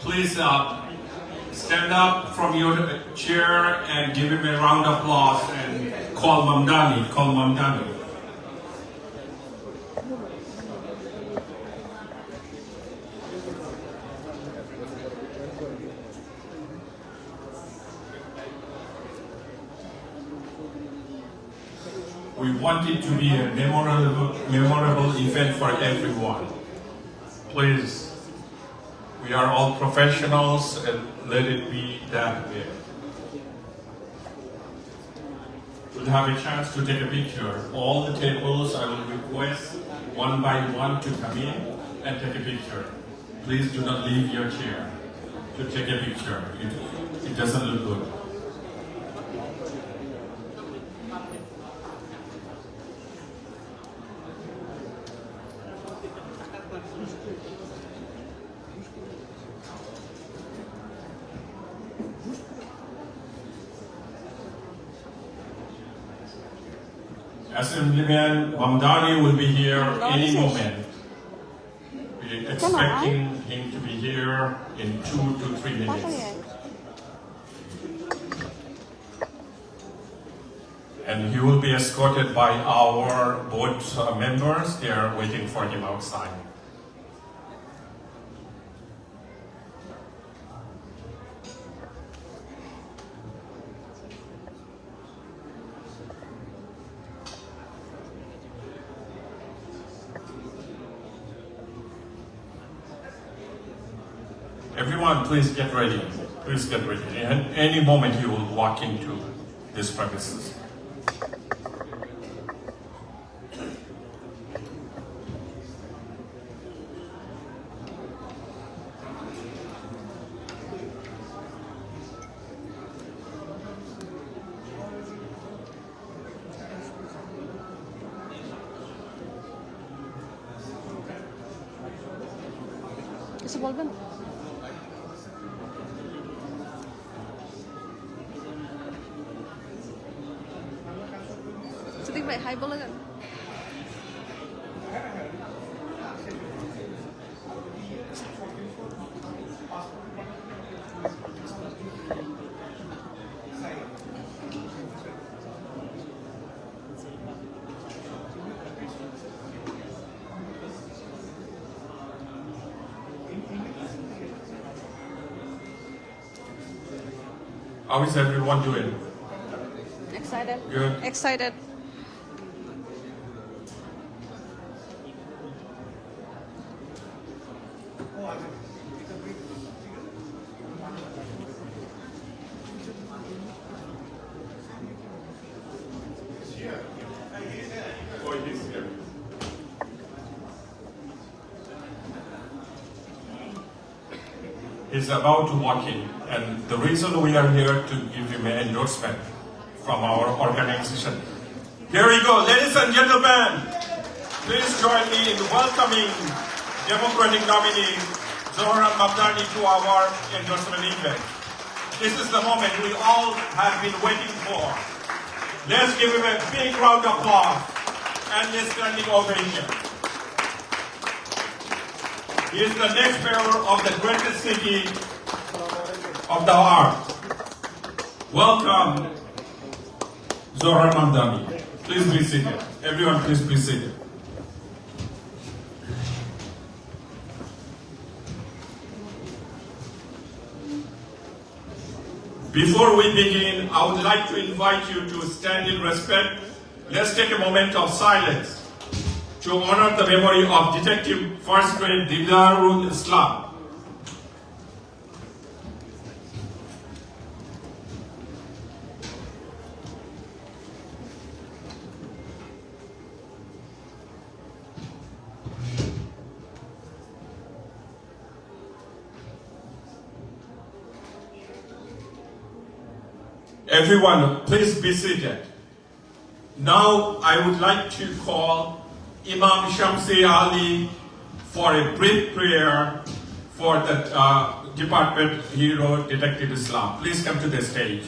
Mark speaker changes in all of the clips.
Speaker 1: Please stand up from your chair and give him a round of applause and call Mamdani. Call Mamdani. We want it to be a memorable event for everyone. Please, we are all professionals and let it be that way. We'll have a chance to take a picture. All the tables, I will request one by one to come in and take a picture. Please do not leave your chair to take a picture. It doesn't look good. Assemblyman Mamdani will be here any moment. We're expecting him to be here in 2 to 3 minutes. And he will be escorted by our board members. They are waiting for him outside. Everyone, please get ready. Please get ready. And any moment you will walk into this premises.
Speaker 2: কিছু বলবেন? সিদ্দিক ভাই high বলে যান।
Speaker 1: How is everyone doing?
Speaker 2: Excited.
Speaker 1: Good.
Speaker 2: Excited.
Speaker 1: He's about to walk in, and the reason we are here to give him an endorsement from our organization. Here we go, ladies and gentlemen. Please join me in welcoming Democratic nominee Zohran Mamdani to our endorsement event. This is the moment we all have been waiting for. Let's give him a big round of applause and a standing ovation. He is the next mayor of the greatest city of the heart. Welcome, Zohran Mamdani. Please be seated. Everyone, please be seated. Before we begin, I would like to invite you to stand in respect. Let's take a moment of silence to honor the memory of Detective First Grade Didarul Islam. Everyone, please be seated. Now I would like to call Imam Shamsi Ali for a brief prayer for the department hero, Detective Islam. Please come to the stage.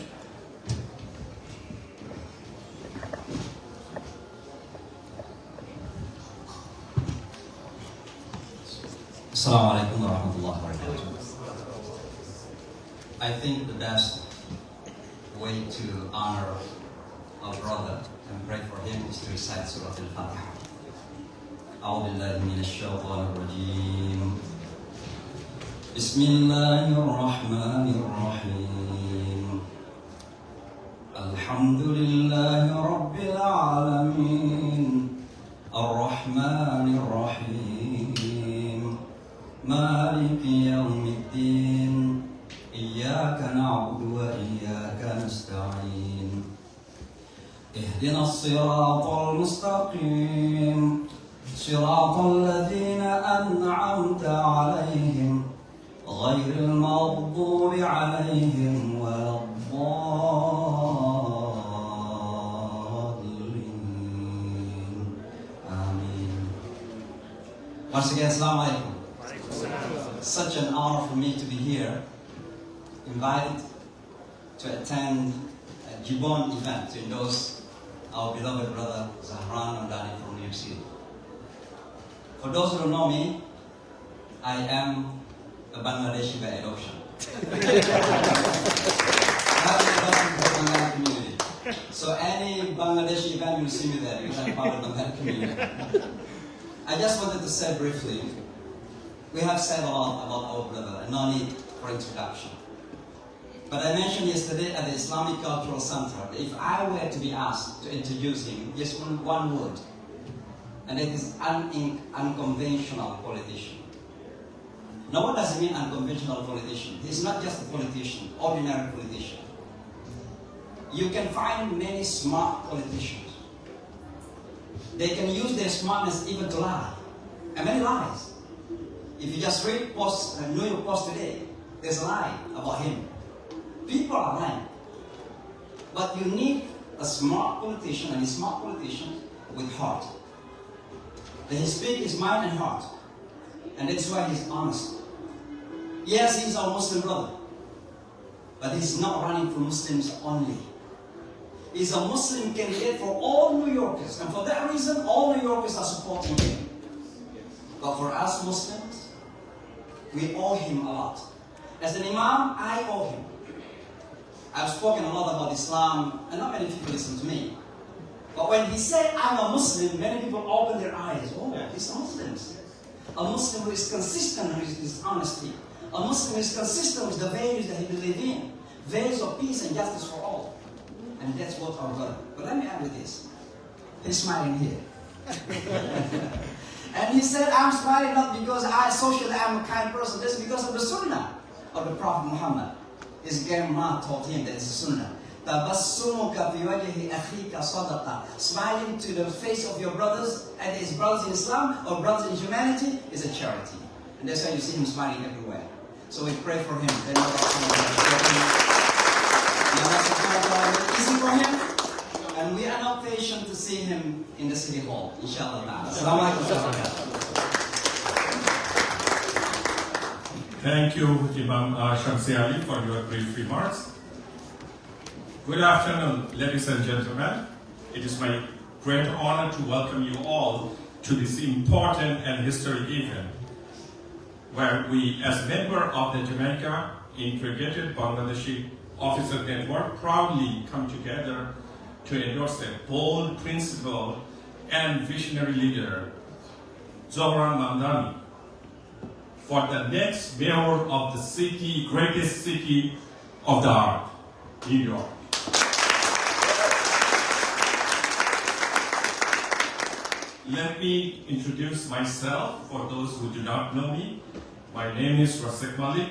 Speaker 3: Assalamu alaikum wa rahmatullahi wa barakatuh. I think the best way to honor our brother and pray for him is to recite Surah Al-Fatiha. أعوذ بالله من الشيطان الرجيم. بسم الله الرحمن الرحيم. الحمد لله رب العالمين الرحمن الرحيم مالك يوم الدين إياك نعبد وإياك نستعين اهدنا الصراط المستقيم صراط الذين أنعمت عليهم غير المغضوب عليهم ولا الضالين آمين. Once again, Assalamu alaikum. Such an honor for me to be here, invited to attend a JIBON event to endorse our beloved brother Zohran Mamdani from New York City. For those who don't know me, I am a Bangladeshi by adoption. I have been adopted for the Bengali community. So any Bangladeshi event, you will see me there because I'm part of the Bengali community. I just wanted to say briefly, we have said a lot about our brother and no need for introduction. But I mentioned yesterday at the Islamic Cultural Center that if I were to be asked to introduce him, just one word, and it is unconventional politician. Now what does it mean, unconventional politician? He's not just a politician, ordinary politician. You can find many smart politicians. They can use their smartness even to lie. And many lies. If you just read New York Post today, there's a lie about him. People are lying. But you need a smart politician, and a smart politician with heart. That he speaks his mind and heart. And that's why he's honest. Yes, he's our Muslim brother. But he's not running for Muslims only. He's a Muslim candidate for all New Yorkers. And for that reason, all New Yorkers are supporting him. But for us Muslims, we owe him a lot. As an Imam, I owe him. I've spoken a lot about Islam, and not many people listen to me. But when he said, I'm a Muslim, many people open their eyes. Oh, he's a Muslim. A Muslim who is consistent with his honesty. A Muslim who is consistent with the values that he believes in. Values of peace and justice for all. And that's what our brother. But let me add with this. He's smiling here. And he said, I'm smiling not because socially I'm a kind person. That's because of the sunnah of the Prophet Muhammad. His grandma taught him that it's a sunnah. Smiling to the face of your brothers, and his brothers in Islam or brothers in humanity, is a charity. And that's why you see him smiling everywhere. So we pray for him. May Allah easy for him. And we are now patient to see him in the city hall, inshallah. Assalamu alaikum.
Speaker 1: Thank you, Imam Shamsi Ali, for your brief remarks. Good afternoon, ladies and gentlemen. It is my great honor to welcome you all to this important and historic event, where we, as a member of the Jamaica Integrated Bangladeshi Officer Network, proudly come together to endorse a bold, principled, and visionary leader, Zohran Mamdani, for the next mayor of the city, greatest city of the earth, New York. Let me introduce myself for those who do not know me. My name is Rasek Malik.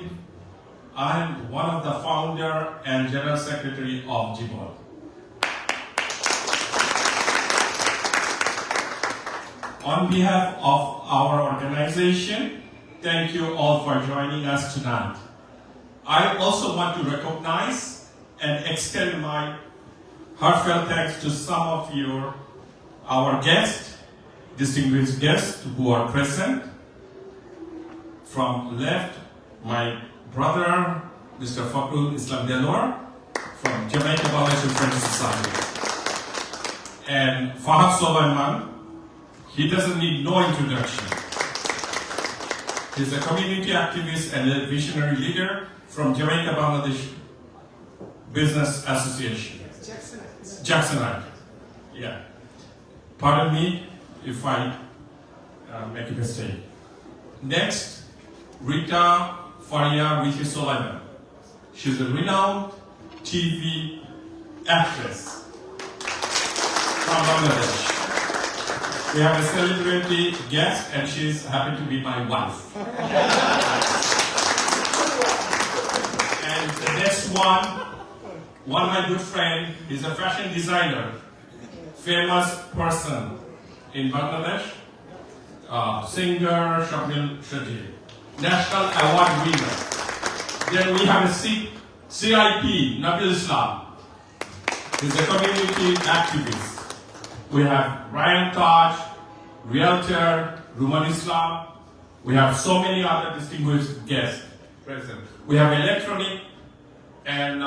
Speaker 1: I'm one of the founder and general secretary of JIBON. On behalf of our organization, thank you all for joining us tonight. I also want to recognize and extend my heartfelt thanks to some of our guests, distinguished guests who are present. From left, my brother, Mr. Fakrul Islam Delor, from Jamaica Bangladesh Friends Society. And Fahad Soleiman, he doesn't need no introduction. He's a community activist and a visionary leader from Jamaica Bangladesh Business Association. Jacksonite. Yeah. Pardon me if I make a mistake. Next, Rita Faria Ricky Solana. She's a renowned TV actress from Bangladesh. We have a celebrity guest, and she's happy to be my wife. And the next one of my good friend, is a fashion designer, famous person in Bangladesh, singer Shabnil Shetty, national award winner. Then we have a CIP, Nabil Islam. He's a community activist. We have Ryan Taj, realtor, Ruman Islam. We have so many other distinguished guests present. We have electronic and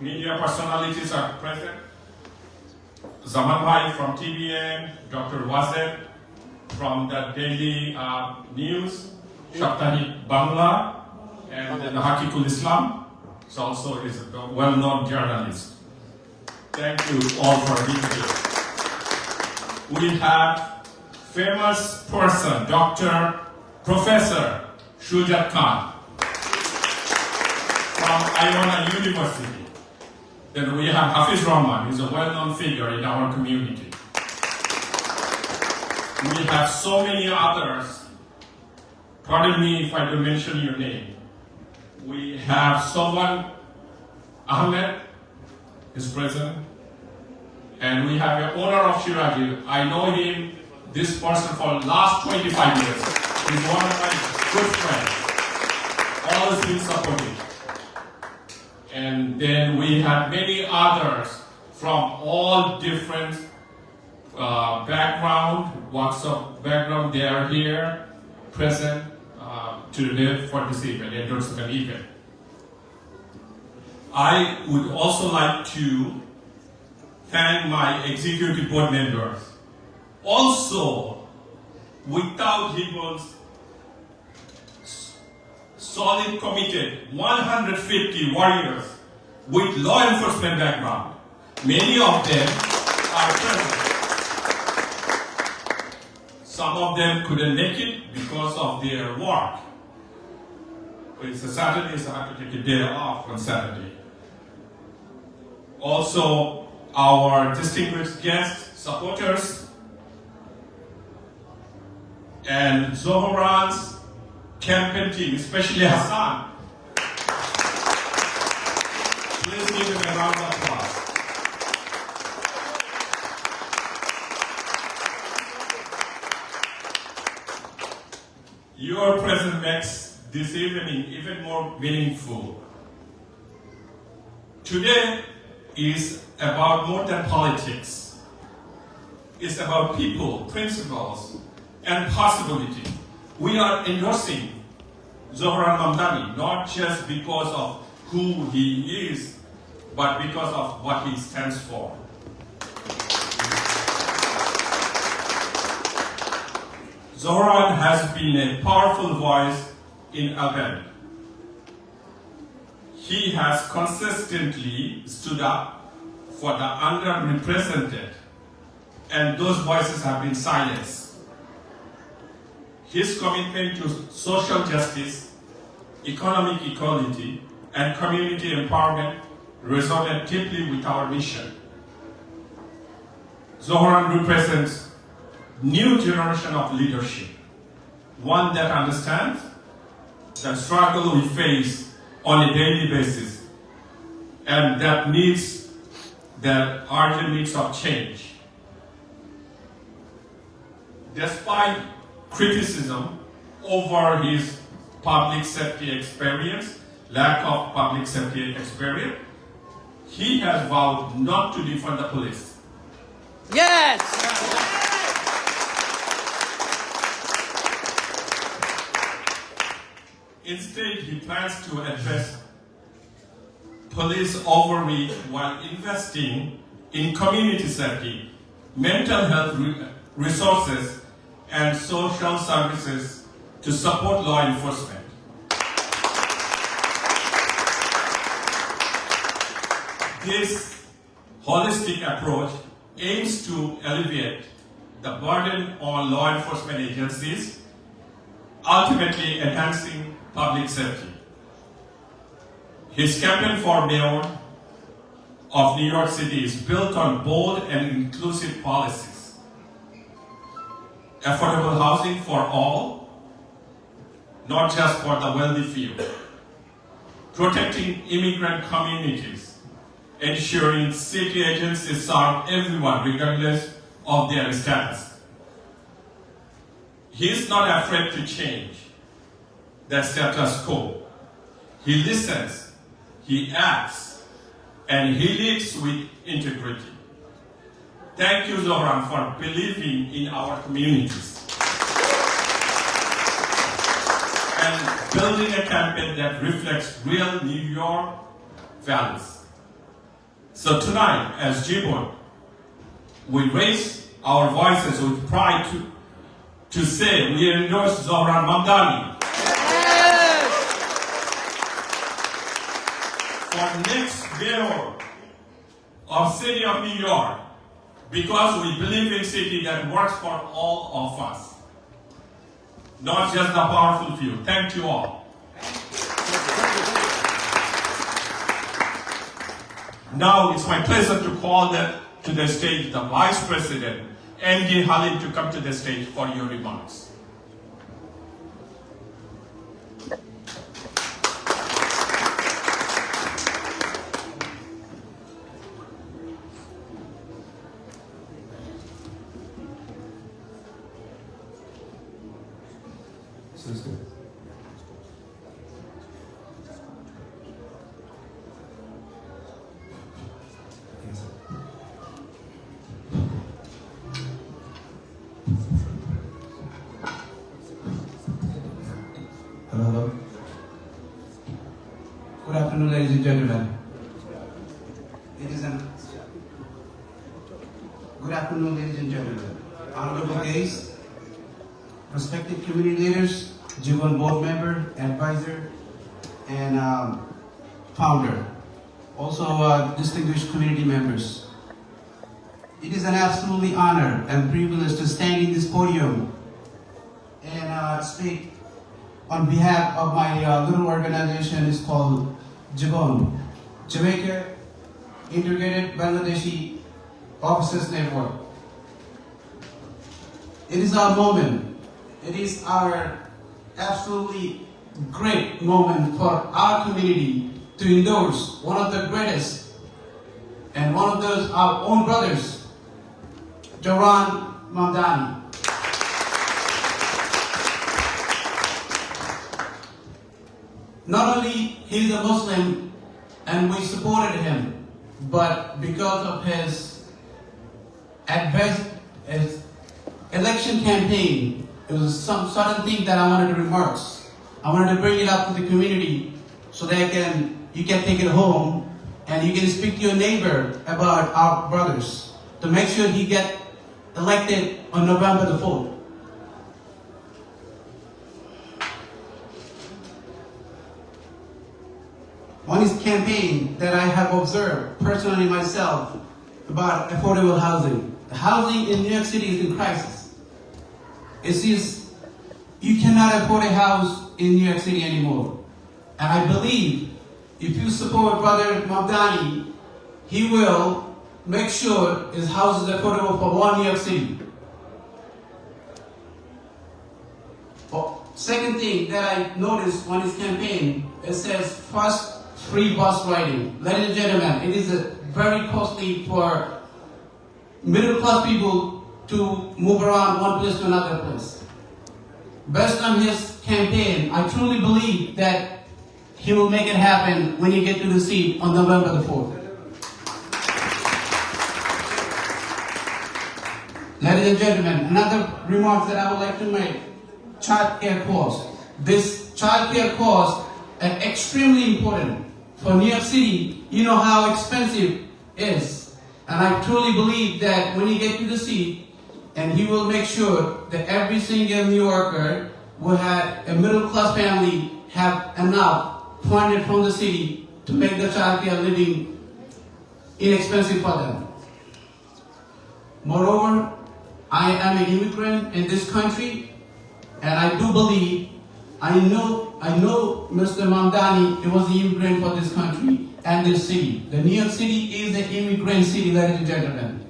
Speaker 1: media personalities are present. Zaman Bhai from TVN, Dr. Wazed from the Daily News, Shaptahik Bangla, and then Hakikul Islam. So also is a well-known journalist. Thank you all for being here. We have famous person, Dr. Professor Shujat Khan from Iona University. Then we have Hafiz Rahman, who's a well-known figure in our community. We have so many others. Pardon me if I don't mention your name. We have someone, Ahmed is present. And we have an owner of Shiraji. I know him, this person, for the last 25 years. He's one of my good friends. Always been supportive. And then we have many others from all different walks of background. They are here, present today for this event, Endorsement event. I would also like to thank my executive board members. Also, without JIBON's solid, committed 150 warriors with law enforcement background, many of them are present. Some of them couldn't make it because of their work. It's a Saturday, so I have to take a day off on Saturday. Also, our distinguished guests, supporters, and Zohran's campaign team, especially Hassan. Please give him a round of applause. Your presence makes this evening even more meaningful. Today is about more than politics. It's about people, principles, and possibility. We are endorsing Zohran Mamdani, not just because of who he is, but because of what he stands for. Zohran has been a powerful voice in Albania. He has consistently stood up for the underrepresented, and those voices have been silenced. His commitment to social justice, economic equality, and community empowerment resonated deeply with our mission. Zohran represents new generation of leadership, one that understands the struggle we face on a daily basis, and that meets the urgent needs of change. Despite criticism over his public safety experience, lack of public safety experience, he has vowed not to defund the police.
Speaker 2: Yes!
Speaker 1: Instead, he plans to address police overreach while investing in community safety, mental health resources, and social services to support law enforcement. This holistic approach aims to alleviate the burden on law enforcement agencies, ultimately enhancing public safety. His campaign for mayor of New York City is built on bold and inclusive policies. Affordable housing for all, not just for the wealthy few. Protecting immigrant communities, ensuring city agencies serve everyone regardless of their status. He is not afraid to change the status quo. He listens, he acts, and he leads with integrity. Thank you, Zohran, for believing in our communities and building a campaign that reflects real New York values. So tonight, as JIBON, we raise our voices with pride to say we endorse Zohran Mamdani for next mayor of City of New York, because we believe in a city that works for all of us, not just the powerful few. Thank you all. Now it's my pleasure to call to the stage the Vice President, Andy Halim, to come to the stage for your remarks.
Speaker 4: Sounds good.
Speaker 5: Hello. Good afternoon, ladies and gentlemen. Good afternoon, ladies and gentlemen. Honorable guests, respected community leaders, JIBON board member, advisor, and founder. Also, distinguished community members. It is an absolutely honor and privilege to stand in this podium and speak on behalf of my little organization. It's called JIBON, Jamaica Integrated Bangladeshi Officers Network. It is our moment. It is our absolutely great moment for our community to endorse one of the greatest and one of those our own brothers, Zohran Mamdani. Not only he's a Muslim and we supported him, but because of his election campaign, it was some certain thing that I wanted to remark. I wanted to bring it up to the community so that you can take it home and you can speak to your neighbor about our brothers to make sure he get elected on November the 4th. On his campaign that I have observed personally myself about affordable housing. The housing in New York City is in crisis. It seems you cannot afford a house in New York City anymore. And I believe if you support Brother Mamdani, he will make sure his house is affordable for one New York City. Second thing that I noticed on his campaign, it says first free bus riding. Ladies and gentlemen, it is very costly for middle class people to move around one place to another place. Based on his campaign, I truly believe that he will make it happen when he gets to the seat on November the 4th. Ladies and gentlemen, another remark that I would like to make, child care costs. This child care costs are extremely important. For New York City, you know how expensive it is. And I truly believe that when he gets to the seat, and he will make sure that every single New Yorker we had a middle class family have enough funded from the city to make the childcare living inexpensive for them. Moreover, I am an immigrant in this country, and I do believe, I know Mr. Mamdani was the immigrant for this country and this city. The New York City is an immigrant city, ladies and gentlemen.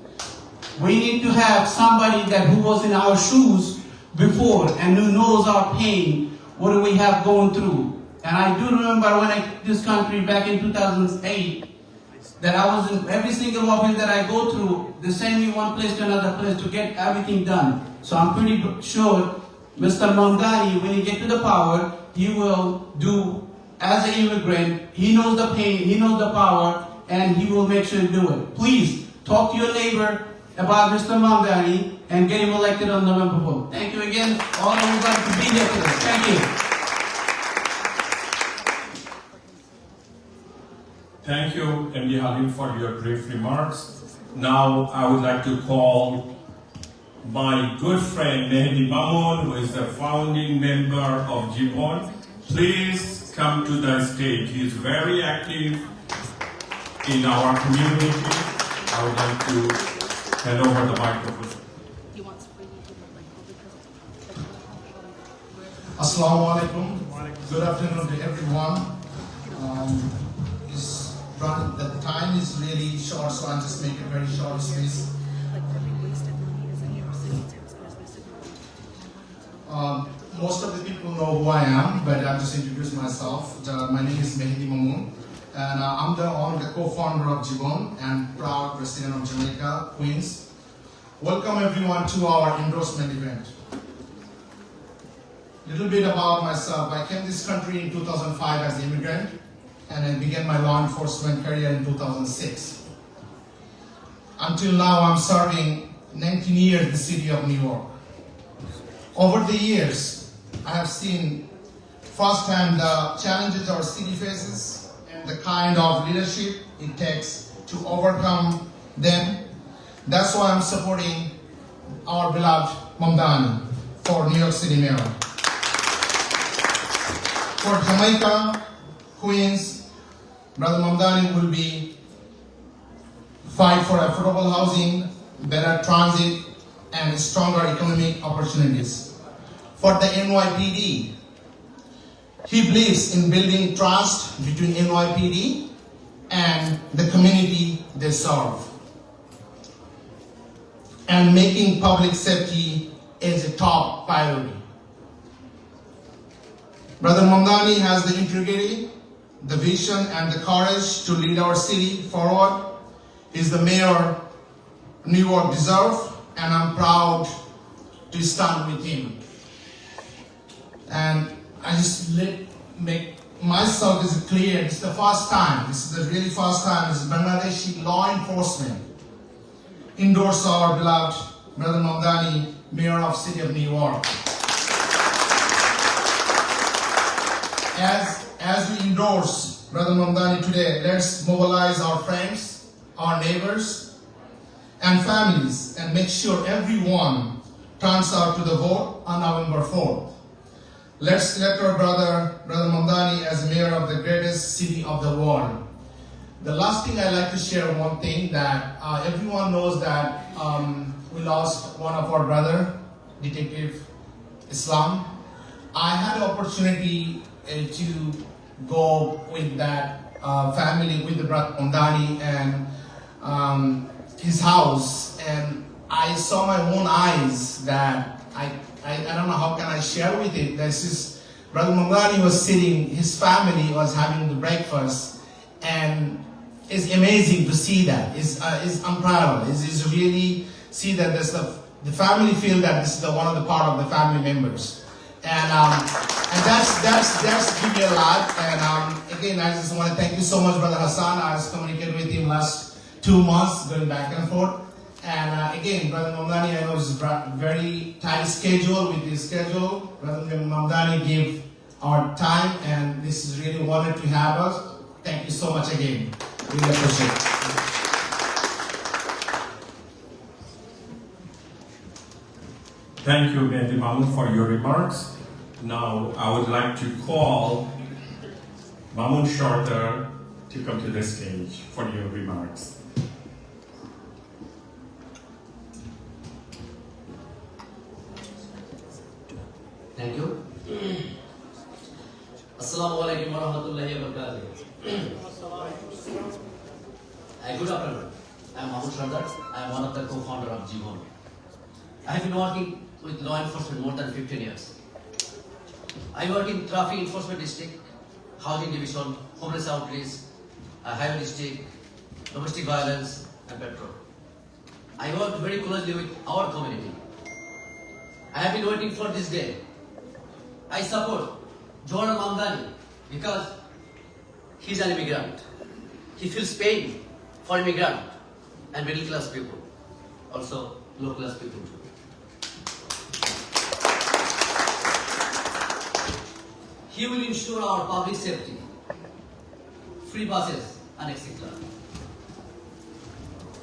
Speaker 5: We need to have somebody who was in our shoes before and who knows our pain, what do we have going through. And I do remember when I came to this country back in 2008, that I was in every single office that I go through, they send me one place to another place to get everything done. So I'm pretty sure Mr. Mamdani, when he gets to the power, he will do, as an immigrant, he knows the pain, he knows the power, and he will make sure to do it. Please, talk to your neighbor about Mr. Mamdani and get him elected on November 4th. Thank you again, all of you guys, to be here today. Thank you.
Speaker 1: Thank you, MD Halim, for your brief remarks. Now, I would like to call my good friend Mehdi Mamoun, who is the founding member of JIBON. Please come to the stage. He is very active in our community. I would like to hand over the microphone.
Speaker 4: Assalamu alaikum. Good afternoon to everyone. The time is really short, so I'll just make it very short, please. Most of the people know who I am, but I'll just introduce myself. My name is Mehdi Mamoun, and I'm the co-founder of JIBON and proud resident of Jamaica, Queens. Welcome everyone to our endorsement event. A little bit about myself. I came to this country in 2005 as an immigrant, and I began my law enforcement career in 2006. Until now, I'm serving 19 years in the city of New York. Over the years, I have seen firsthand the challenges our city faces and the kind of leadership it takes to overcome them. That's why I'm supporting our beloved Mamdani for New York City Mayor. For Jamaica, Queens, Brother Mamdani will be fight for affordable housing, better transit, and stronger economic opportunities. For the NYPD, he believes in building trust between NYPD and the community they serve, and making public safety as a top priority. Brother Mamdani has the integrity, the vision, and the courage to lead our city forward. He's the mayor New York deserves, and I'm proud to stand with him. And I just make myself is clear. This is the first time. This is the really first time. This is Bangladeshi law enforcement endorse our beloved Brother Mamdani, mayor of City of New York. As we endorse Brother Mamdani today, let's mobilize our friends, our neighbors, and families, and make sure everyone turns out to the vote on November 4th. Let's elect our Brother Mamdani as mayor of the greatest city of the world. The last thing I'd like to share, one thing that everyone knows that we lost one of our brother, Detective Islam. I had the opportunity to go with that family, with the Brother Mamdani and his house, and I saw my own eyes that I don't know how can I share with it. This is Brother Mamdani was sitting, his family was having the breakfast, and it's amazing to see that. It's unparalleled. It's really see that the family feel that this is one of the part of the family members, and that's give me a lot. And again, I just want to thank you so much, Brother Hassan. I was communicating with him last 2 months, going back and forth. And again, Brother Mamdani, I know it's a very tight schedule with his schedule. Brother Mamdani gave our time, and this is really an honor to have us. Thank you so much again. Really appreciate it.
Speaker 1: Thank you, Mehdi Mamoun, for your remarks. Now, I would like to call Mamun Shorter to come to the stage for your remarks.
Speaker 2: Thank you. Assalamu alaikum warahmatullahi wabarakatuh. Good afternoon. I am Mahmoud Sardar. I am one of the co-founder of JIBON. I have been working with law enforcement more than 15 years. I work in traffic enforcement district, housing division, homeless outreach, highway district, domestic violence, and petrol. I work very closely with our community. I have been waiting for this day. I support Zohran Mamdani because he's an immigrant. He feels pain for immigrant and middle class people, also low class people too. He will ensure our public safety, free buses and etc.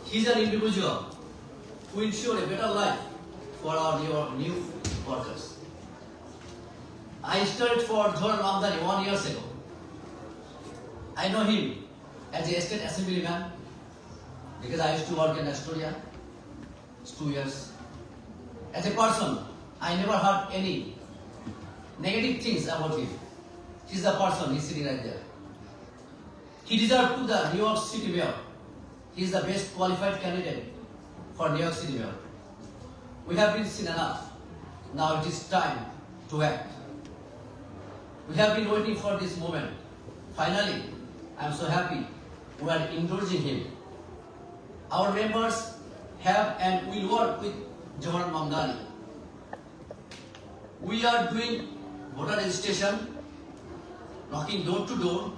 Speaker 2: He's an individual who ensure a better life for our new workers. I studied for Zohran Mamdani 1 year ago. I know him as a state assemblyman because I used to work in Astoria. It's 2 years. As a person, I never heard any negative things about him. He's the person, he's sitting right there. He deserved to the New York City Mayor. He is the best qualified candidate for New York City Mayor. We have been seen enough. Now it is time to act. We have been waiting for this moment. Finally, I am so happy we are endorsing him. Our members have and will work with Zohran Mamdani. We are doing voter registration, knocking door to door,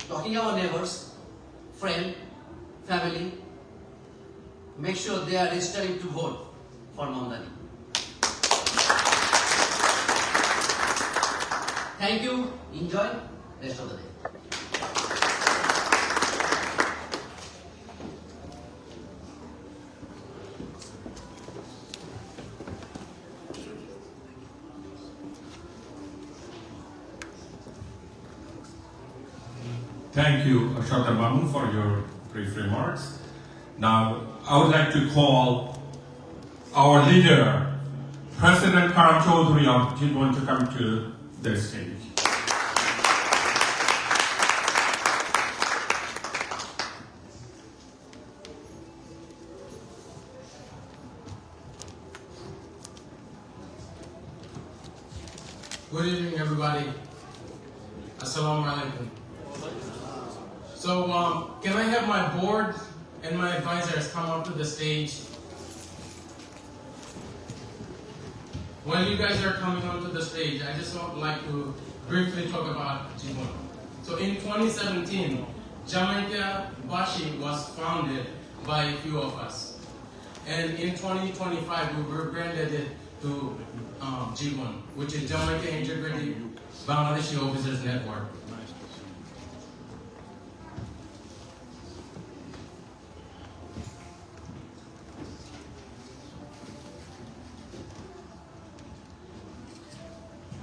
Speaker 2: talking our neighbors, friends, family, make sure they are registering to vote for Mamdani. Thank you. Enjoy rest of the day.
Speaker 1: Thank you, Dr. Mamun, for your brief remarks. Now, I would like to call our leader, President Karam Chaudhary of JIBON, to come to the stage.
Speaker 6: Good evening, everybody. Assalamu alaikum. So, can I have my board and my advisors come up to the stage? While you guys are coming onto the stage, I just would like to briefly talk about JIBON. So in 2017, Jamaica Bashi was founded by a few of us. And in 2025, we rebranded it to JIBON, which is Jamaica Integrated Bangladeshi Officers Network.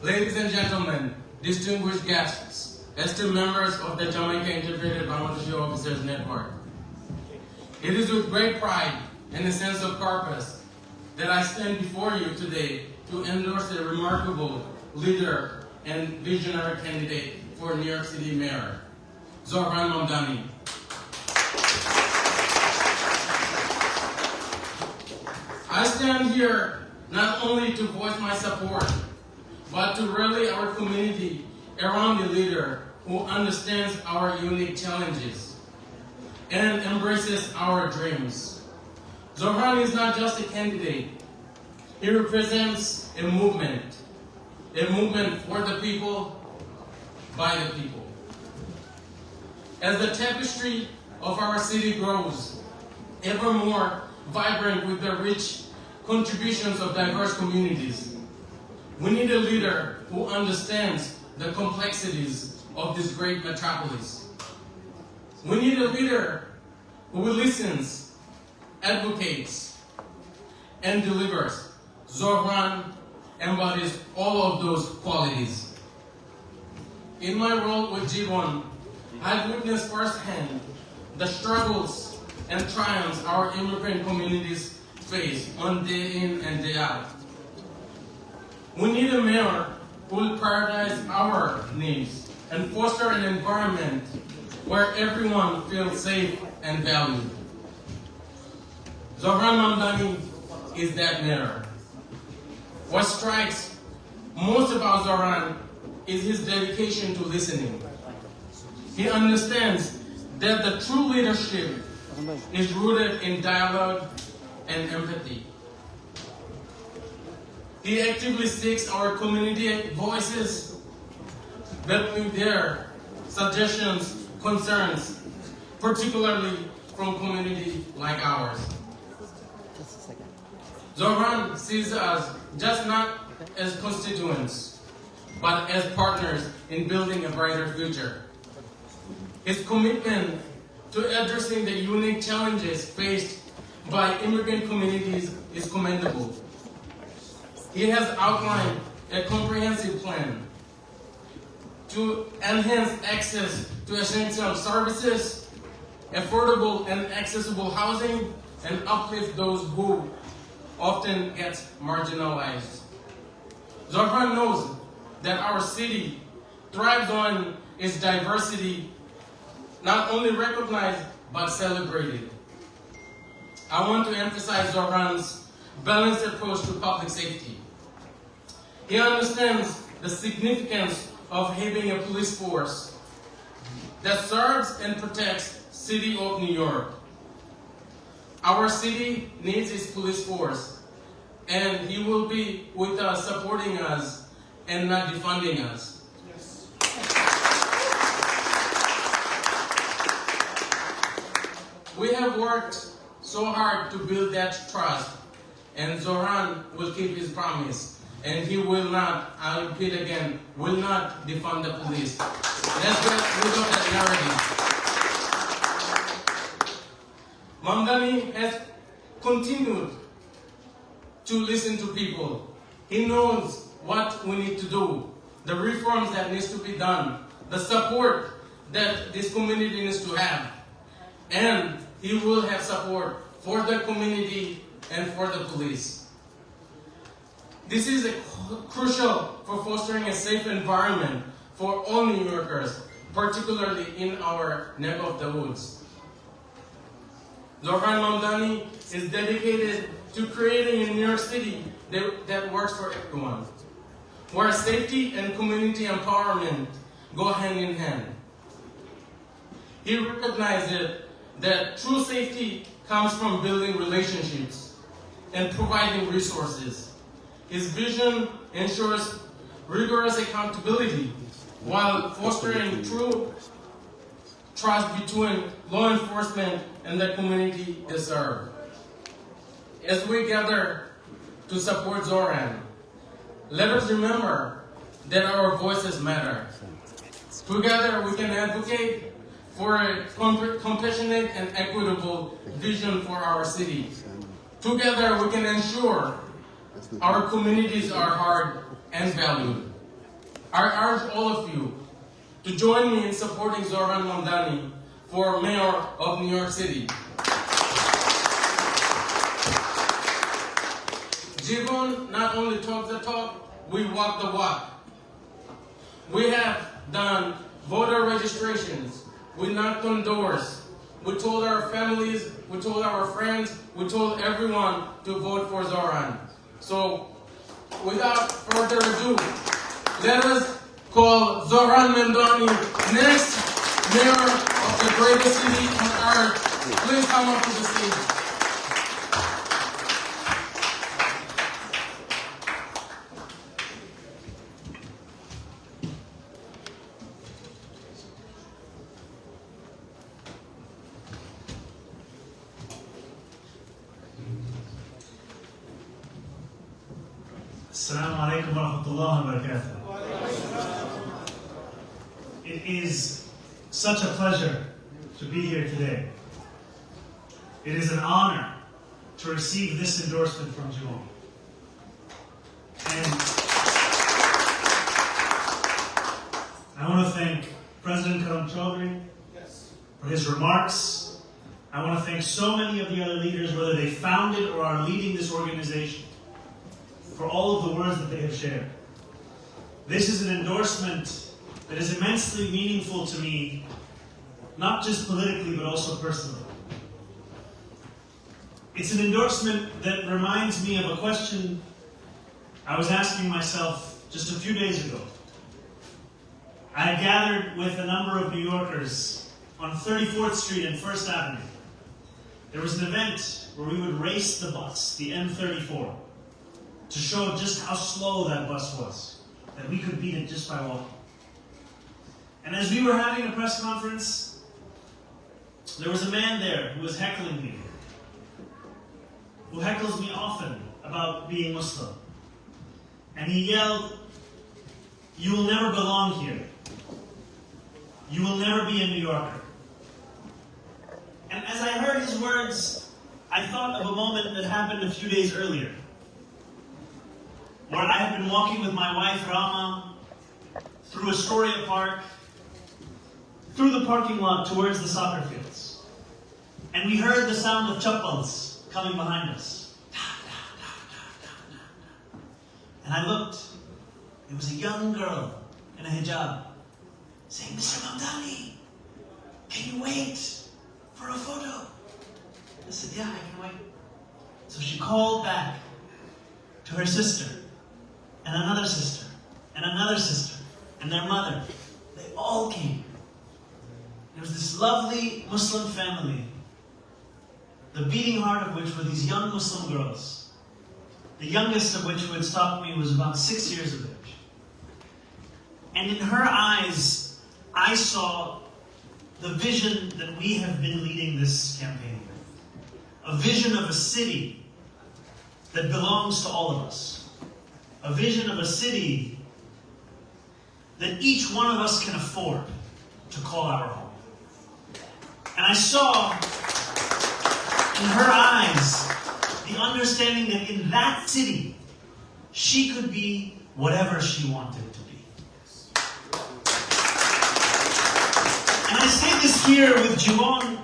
Speaker 6: Ladies and gentlemen, distinguished guests, esteemed members of the Jamaica Integrated Bangladeshi Officers Network, it is with great pride and a sense of purpose that I stand before you today to endorse a remarkable leader and visionary candidate for New York City Mayor, Zohran Mamdani. I stand here not only to voice my support, but to rally our community around a leader who understands our unique challenges and embraces our dreams. Zohran is not just a candidate. He represents a movement for the people, by the people. As the tapestry of our city grows, ever more vibrant with the rich contributions of diverse communities, we need a leader who understands the complexities of this great metropolis. We need a leader who listens, advocates, and delivers. Zohran embodies all of those qualities. In my role with JIBON, I've witnessed firsthand the struggles and triumphs our immigrant communities face on day in and day out. We need a mayor who will prioritize our needs and foster an environment where everyone feels safe and valued. Zohran Mamdani is that mayor. What strikes most about Zohran is his dedication to listening. He understands that the true leadership is rooted in dialogue and empathy. He actively seeks our community voices, valuing their suggestions, concerns, particularly from community like ours. Zohran sees us just not as constituents, but as partners in building a brighter future. His commitment to addressing the unique challenges faced by immigrant communities is commendable. He has outlined a comprehensive plan to enhance access to essential services, affordable and accessible housing, and uplift those who often get marginalized. Zohran knows that our city thrives on its diversity, not only recognized, but celebrated. I want to emphasize Zohran's balanced approach to public safety. He understands the significance of having a police force that serves and protects the city of New York. Our city needs its police force, and he will be with us, supporting us, and not defunding us. Yes. We have worked so hard to build that trust, and Zohran will keep his promise, and he will not, I'll repeat again, will not defund the police. Let's get rid of that narrative. Mamdani has continued to listen to people. He knows what we need to do, the reforms that needs to be done, the support that this community needs to have, and he will have support for the community and for the police. This is crucial for fostering a safe environment for all New Yorkers, particularly in our neck of the woods. Zohran Mamdani is dedicated to creating a New York City that works for everyone, where safety and community empowerment go hand in hand. He recognizes that true safety comes from building relationships and providing resources. His vision ensures rigorous accountability while fostering true trust between law enforcement and the community they serve. As we gather to support Zohran, let us remember that our voices matter. Together we can advocate for a compassionate and equitable vision for our city. Together we can ensure our communities are heard and valued. I urge all of you to join me in supporting Zohran Mamdani for Mayor of New York City. JIBON not only talks the talk, we walk the walk. We have done voter registrations, we knocked on doors, we told our families, we told our friends, we told everyone to vote for Zohran. So, without further ado, let us call Zohran Mamdani next mayor of the greatest city on earth. Please come up to the stage.
Speaker 7: Assalamu alaikum wa rahmatullahi wa barakatuh. It is such a pleasure to be here today. It is an honor to receive this endorsement from JIBON. And I want to thank President Karam Chaudhry for his remarks. I want to thank so many of the other leaders, whether they founded or are leading this organization, for all of the words that they have shared. This is an endorsement that is immensely meaningful to me, not just politically, but also personally. It's an endorsement that reminds me of a question I was asking myself just a few days ago. I had gathered with a number of New Yorkers on 34th Street and 1st Avenue. There was an event where we would race the bus, the M34, to show just how slow that bus was, that we could beat it just by walking. And as we were having a press conference, there was a man there who was heckling me, who heckles me often about being Muslim. And he yelled, "You will never belong here. You will never be a New Yorker." And as I heard his words, I thought of a moment that happened a few days earlier, where I had been walking with my wife, Rama, through Astoria Park, through the parking lot towards the soccer fields. And we heard the sound of chappals coming behind us. And I looked. It was a young girl in a hijab saying, "Mr. Mamdani, can you wait for a photo?" I said, "Yeah, I can wait." So she called back to her sister, and another sister, and another sister, and their mother. They all came. There was this lovely Muslim family, the beating heart of which were these young Muslim girls. The youngest of which, who had stopped me, was about 6 years of age. And in her eyes, I saw the vision that we have been leading this campaign with. A vision of a city that belongs to all of us. A vision of a city that each one of us can afford to call our home. And I saw in her eyes the understanding that in that city, she could be whatever she wanted to be. And I say this here with JIBON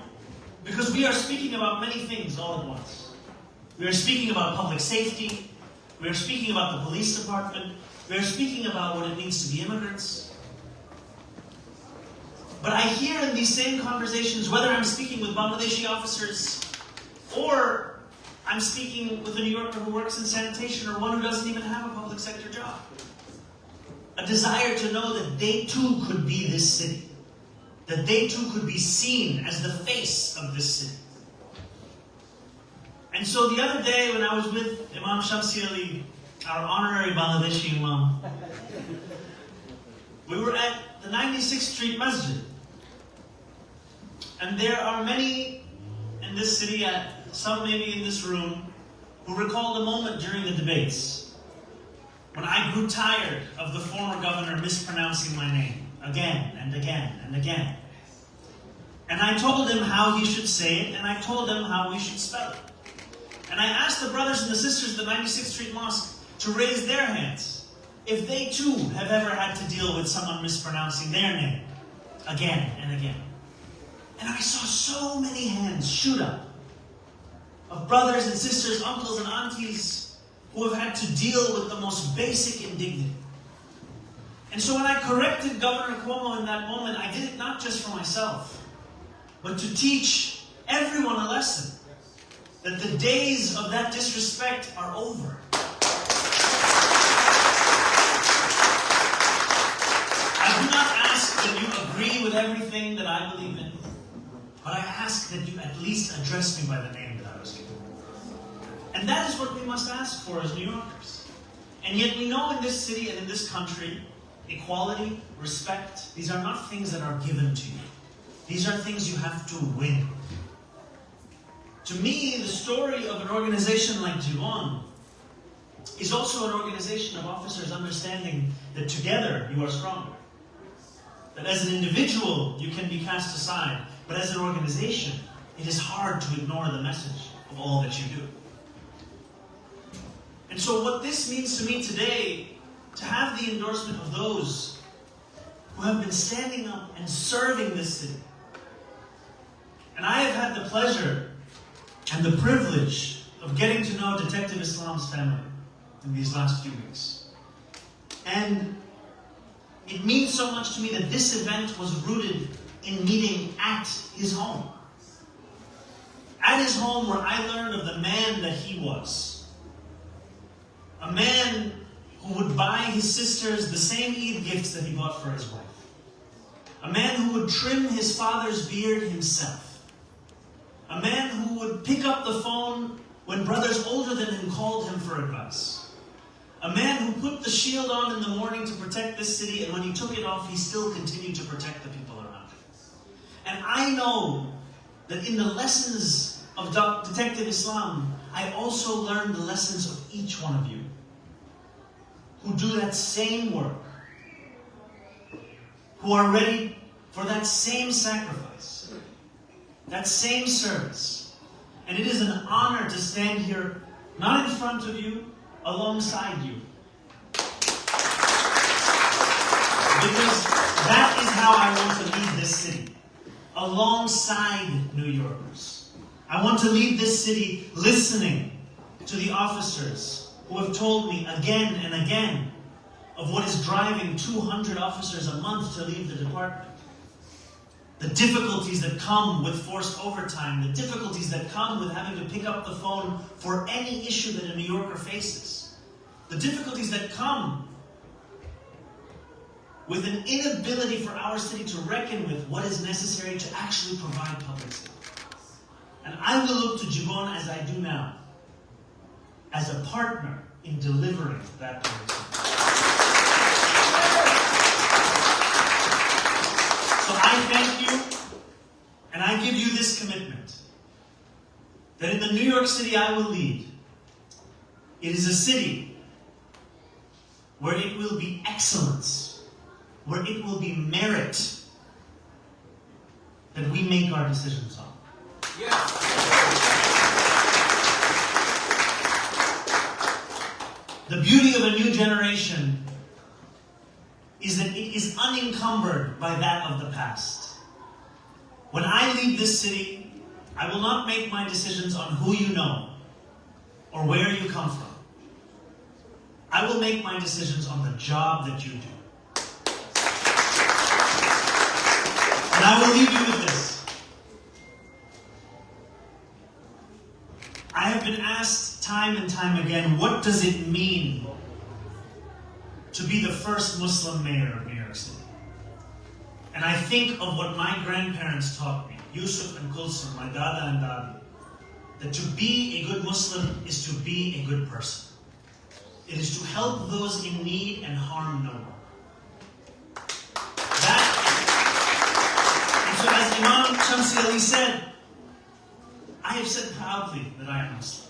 Speaker 7: because we are speaking about many things all at once. We are speaking about public safety. We are speaking about the police department. We are speaking about what it means to be immigrants. But I hear in these same conversations, whether I'm speaking with Bangladeshi officers or I'm speaking with a New Yorker who works in sanitation or one who doesn't even have a public sector job, a desire to know that they too could be this city, that they too could be seen as the face of this city. And so the other day when I was with Imam Shamsi Ali, our honorary Bangladeshi Imam, we were at the 96th Street Masjid. And there are many in this city, some maybe in this room, who recall the moment during the debates when I grew tired of the former governor mispronouncing my name again and again and again. And I told him how he should say it, and I told him how we should spell it. And I asked the brothers and the sisters of the 96th Street Mosque to raise their hands if they too have ever had to deal with someone mispronouncing their name again and again. And I saw so many hands shoot up of brothers and sisters, uncles and aunties who have had to deal with the most basic indignity. And so when I corrected Governor Cuomo in that moment, I did it not just for myself, but to teach everyone a lesson, that the days of that disrespect are over. I do not ask that you agree with everything that I believe in, but I ask that you at least address me by the name that I was given. And that is what we must ask for as New Yorkers. And yet we know in this city and in this country, equality, respect, these are not things that are given to you. These are things you have to win. To me, the story of an organization like JIBON is also an organization of officers understanding that together you are stronger. That as an individual you can be cast aside, but as an organization, it is hard to ignore the message of all that you do. And so what this means to me today, to have the endorsement of those who have been standing up and serving this city. And I have had the pleasure and the privilege of getting to know Detective Islam's family in these last few weeks. And it means so much to me that this event was rooted in meeting at his home. At his home where I learned of the man that he was. A man who would buy his sisters the same Eid gifts that he bought for his wife. A man who would trim his father's beard himself. A man who would pick up the phone when brothers older than him called him for advice. A man who put the shield on in the morning to protect this city, and when he took it off, he still continued to protect the people around him. And I know that in the lessons of Detective Islam, I also learned the lessons of each one of you who do that same work, who are ready for that same sacrifice, that same service. And it is an honor to stand here, not in front of you, alongside you. Because that is how I want to lead this city, alongside New Yorkers. I want to lead this city listening to the officers who have told me again and again of what is driving 200 officers a month to leave the department. The difficulties that come with forced overtime, the difficulties that come with having to pick up the phone for any issue that a New Yorker faces, the difficulties that come with an inability for our city to reckon with what is necessary to actually provide public safety. And I will look to JIBON as I do now, as a partner in delivering that public safety. So I thank you, and I give you this commitment, that in the New York City I will lead, it is a city where it will be excellence, where it will be merit that we make our decisions on.
Speaker 6: Yes.
Speaker 7: The beauty of a new generation is that it is unencumbered by that of the past. When I leave this city, I will not make my decisions on who you know or where you come from. I will make my decisions on the job that you do. And I will leave you with this. I have been asked time and time again, what does it mean to be the first Muslim mayor of New York City? And I think of what my grandparents taught me, Yusuf and Kulsum, my dada and dadi, that to be a good Muslim is to be a good person. It is to help those in need and harm no one. And so as Imam Shamsi Ali said, I have said proudly that I am Muslim.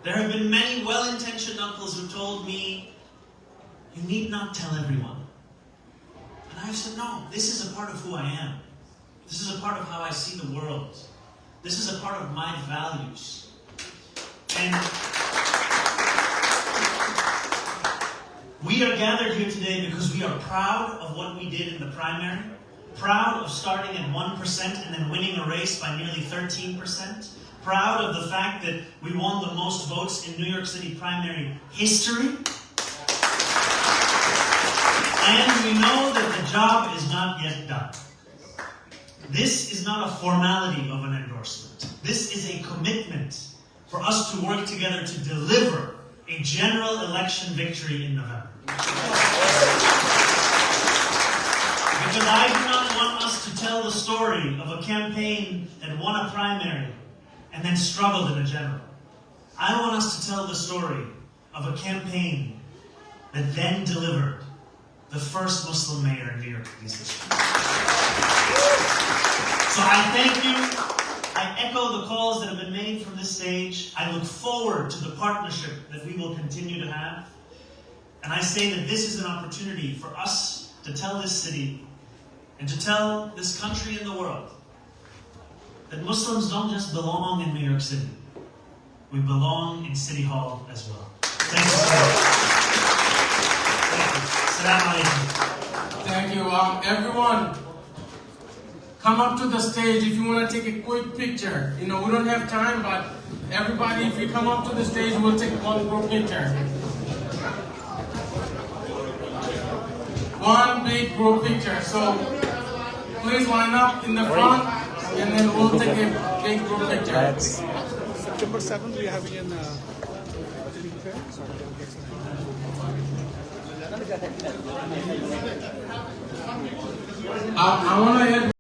Speaker 7: There have been many well-intentioned uncles who told me, you need not tell everyone. And I've said, no, this is a part of who I am. This is a part of how I see the world. This is a part of my values. And we are gathered here today because we are proud of what we did in the primary, proud of starting at 1% and then winning a race by nearly 13%, proud of the fact that we won the most votes in New York City primary history. And we know that the job is not yet done. This is not a formality of an endorsement. This is a commitment for us to work together to deliver a general election victory in November. Because I do not want us to tell the story of a campaign that won a primary and then struggled in a general. I want us to tell the story of a campaign that then delivered the first Muslim mayor in New York City's history. So I thank you. I echo the calls that have been made from this stage. I look forward to the partnership that we will continue to have. And I say that this is an opportunity for us to tell this city and to tell this country and the world that Muslims don't just belong in New York City. We belong in City Hall as well. Thank you so much. Thank you. Assalamu alaikum.
Speaker 6: you. Everyone, come up to the stage if you want to take a quick picture. You know, we don't have time, but everybody, if you come up to the stage, we'll take one group picture. One big group picture. So please line up in the front, and then we'll take a big group picture.
Speaker 8: September 7th, we are having an
Speaker 6: I want to